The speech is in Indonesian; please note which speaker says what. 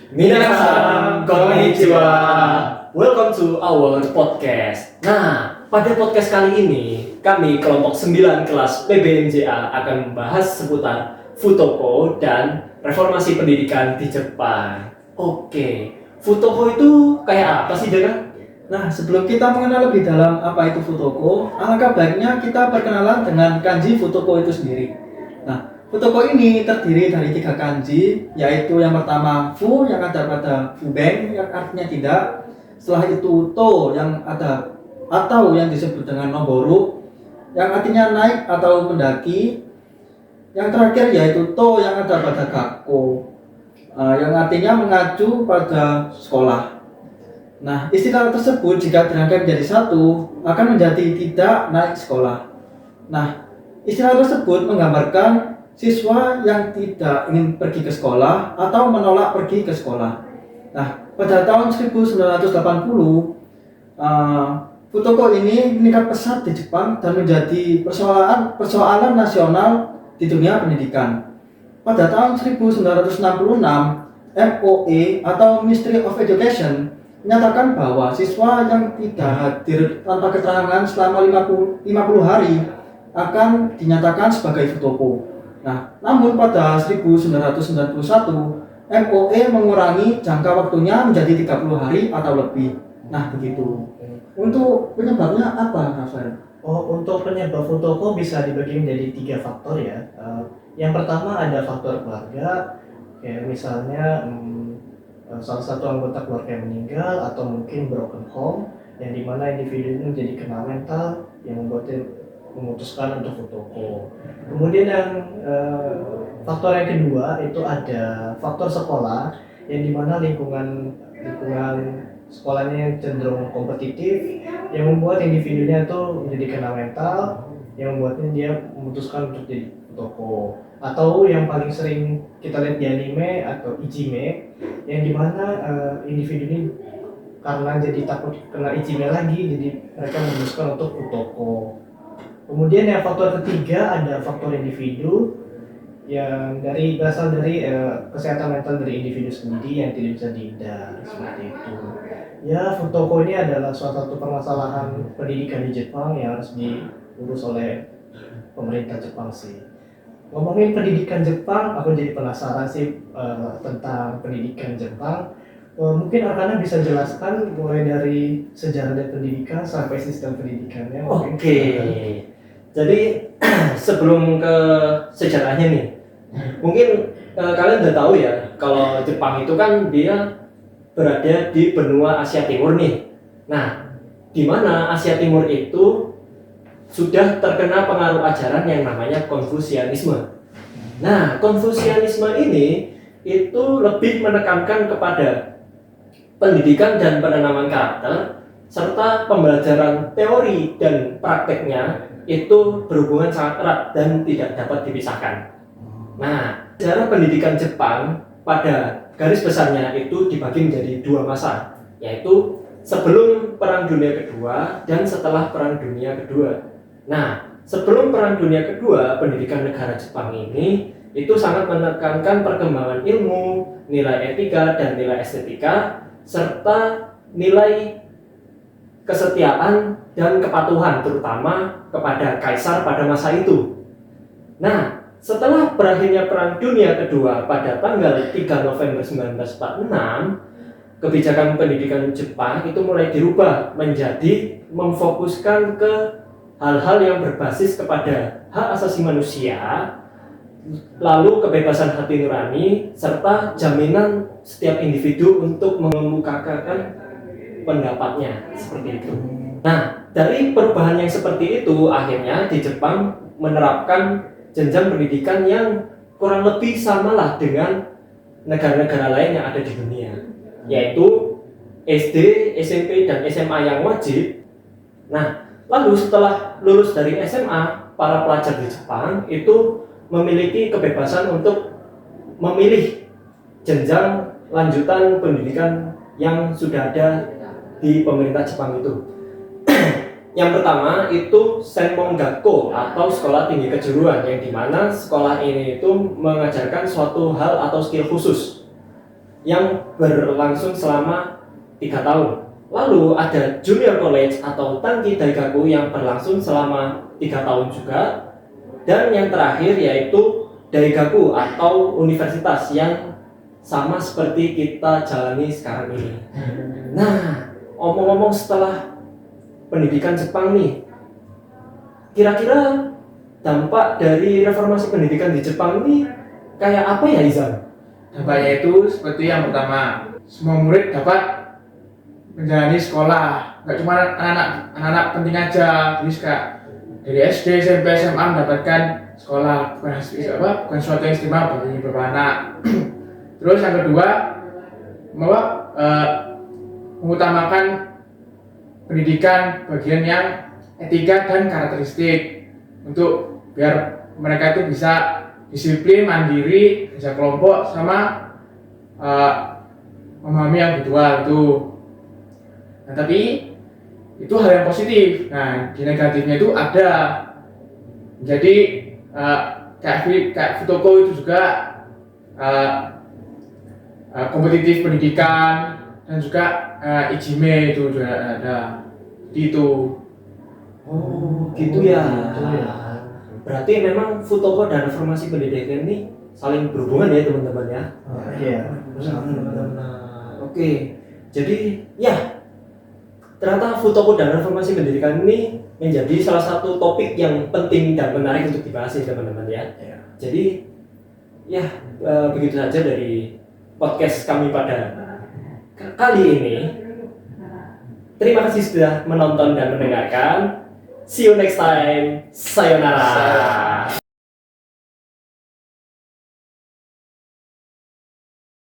Speaker 1: Minasan konnichiwa. Welcome to our podcast. Nah, pada podcast kali ini kami kelompok 9 kelas PBMJA akan membahas seputar Futoko dan reformasi pendidikan di Jepang. Oke, Futoko itu kayak apa sih, Jaka?
Speaker 2: Nah, sebelum kita mengenal lebih dalam apa itu Futoko, alangkah baiknya kita perkenalan dengan kanji Futoko itu sendiri. Nah, Futoko ini terdiri dari 3 kanji, yaitu yang pertama Fu yang ada pada Fubeng yang artinya tidak. Setelah itu To yang ada atau yang disebut dengan Noboru yang artinya naik atau mendaki. Yang terakhir yaitu To yang ada pada Gakko yang artinya mengacu pada sekolah. Nah, istilah tersebut jika dirangkai menjadi satu akan menjadi tidak naik sekolah. Nah, istilah tersebut menggambarkan siswa yang tidak ingin pergi ke sekolah atau menolak pergi ke sekolah. Nah, pada tahun 1980, Futoko ini meningkat pesat di Jepang dan menjadi persoalan nasional di dunia pendidikan. Pada tahun 1966, MOE atau Ministry of Education menyatakan bahwa siswa yang tidak hadir tanpa keterangan selama 50 hari akan dinyatakan sebagai Futoko. Nah, namun pada 1991 MOE mengurangi jangka waktunya menjadi 30 hari atau lebih. Nah, begitu. Untuk penyebabnya apa, Rafael?
Speaker 3: Untuk penyebab Futoko bisa dibagi menjadi 3 faktor ya. Yang pertama ada faktor keluarga, kayak misalnya salah satu anggota keluarga yang meninggal atau mungkin broken home yang dimana individu ini menjadi kena mental yang membuatnya memutuskan untuk Futoko. Kemudian yang faktor yang kedua itu ada faktor sekolah yang dimana lingkungan sekolahnya yang cenderung kompetitif yang membuat individunya itu menjadi kena mental yang membuatnya dia memutuskan untuk jadi Futoko. Atau yang paling sering kita lihat di anime atau ijime yang dimana individu ini karena jadi takut kena ijime lagi jadi mereka memutuskan untuk Futoko. Kemudian yang faktor ketiga ada faktor individu yang berasal dari kesehatan mental dari individu sendiri yang tidak bisa dihindar seperti itu. Ya, Futoko ini adalah suatu permasalahan pendidikan di Jepang yang harus diurus oleh pemerintah Jepang sih. Ngomongin pendidikan Jepang, aku jadi penasaran sih tentang pendidikan Jepang. Mungkin Arkana bisa jelaskan mulai dari sejarah dan pendidikan sampai sistem pendidikannya.
Speaker 1: Oke. Jadi sebelum ke sejarahnya nih, mungkin kalian udah tahu ya kalau Jepang itu kan dia berada di benua Asia Timur nih. Nah, di mana Asia Timur itu sudah terkena pengaruh ajaran yang namanya Konfusianisme. Nah, Konfusianisme ini itu lebih menekankan kepada pendidikan dan penanaman karakter serta pembelajaran teori dan prakteknya itu berhubungan sangat erat dan tidak dapat dipisahkan. Nah, sejarah pendidikan Jepang pada garis besarnya itu dibagi menjadi 2 masa, yaitu sebelum Perang Dunia Kedua dan setelah Perang Dunia Kedua. Nah, sebelum Perang Dunia Kedua, pendidikan negara Jepang ini itu sangat menekankan perkembangan ilmu, nilai etika dan nilai estetika, serta nilai kesetiaan dan kepatuhan terutama kepada kaisar pada masa itu. Nah, setelah berakhirnya Perang Dunia Kedua pada tanggal 3 November 1946, kebijakan pendidikan Jepang itu mulai dirubah menjadi memfokuskan ke hal-hal yang berbasis kepada hak asasi manusia, lalu kebebasan hati nurani, serta jaminan setiap individu untuk mengemukakan pendapatnya, seperti itu. Nah, dari perubahan yang seperti itu, akhirnya di Jepang menerapkan jenjang pendidikan yang kurang lebih samalah dengan negara-negara lain yang ada di dunia, yaitu SD, SMP, dan SMA yang wajib. Nah, lalu setelah lulus dari SMA, para pelajar di Jepang itu memiliki kebebasan untuk memilih jenjang lanjutan pendidikan yang sudah ada di pemerintah Jepang itu. Yang pertama itu Senmongakko atau sekolah tinggi kejuruan, yang dimana sekolah ini itu mengajarkan suatu hal atau skill khusus. yang berlangsung selama 3 tahun. Lalu ada Junior College atau Tanki Daigaku yang berlangsung selama 3 tahun juga. Dan yang terakhir yaitu Daigaku atau universitas yang sama seperti kita jalani sekarang ini. Nah, omong-omong setelah pendidikan Jepang nih, kira-kira dampak dari reformasi pendidikan di Jepang ini kayak apa ya, Izan?
Speaker 4: Dampaknya itu seperti yang pertama, semua murid dapat menjalani sekolah, nggak cuma anak-anak penting aja, jadi juga dari SD, SMP, SMA mendapatkan sekolah, bukan suatu yang istimewa bagi beberapa anak. Terus yang kedua, bahwa mengutamakan pendidikan bagian yang etika dan karakteristik untuk biar mereka itu bisa disiplin, mandiri, bisa kelompok sama memahami yang virtual itu. Nah, tapi itu hal yang positif. Nah, di negatifnya itu ada. Jadi kayak Futoko itu juga kompetitif pendidikan dan juga Ijime itu juga ada. Jadi itu.
Speaker 1: Oh, gitu ya.
Speaker 3: Gitu ya.
Speaker 1: Berarti memang Futoko dan reformasi pendidikan ini saling berhubungan ya teman-teman ya.
Speaker 3: Iya.
Speaker 1: Benar-benar. Oke. Jadi ya, ternyata Futoko dan reformasi pendidikan ini menjadi salah satu topik yang penting dan menarik untuk dibahas ya teman-teman ya. Jadi ya begitu saja dari podcast kami pada kali ini. Terima kasih sudah menonton dan mendengarkan. See you next time. Sayonara.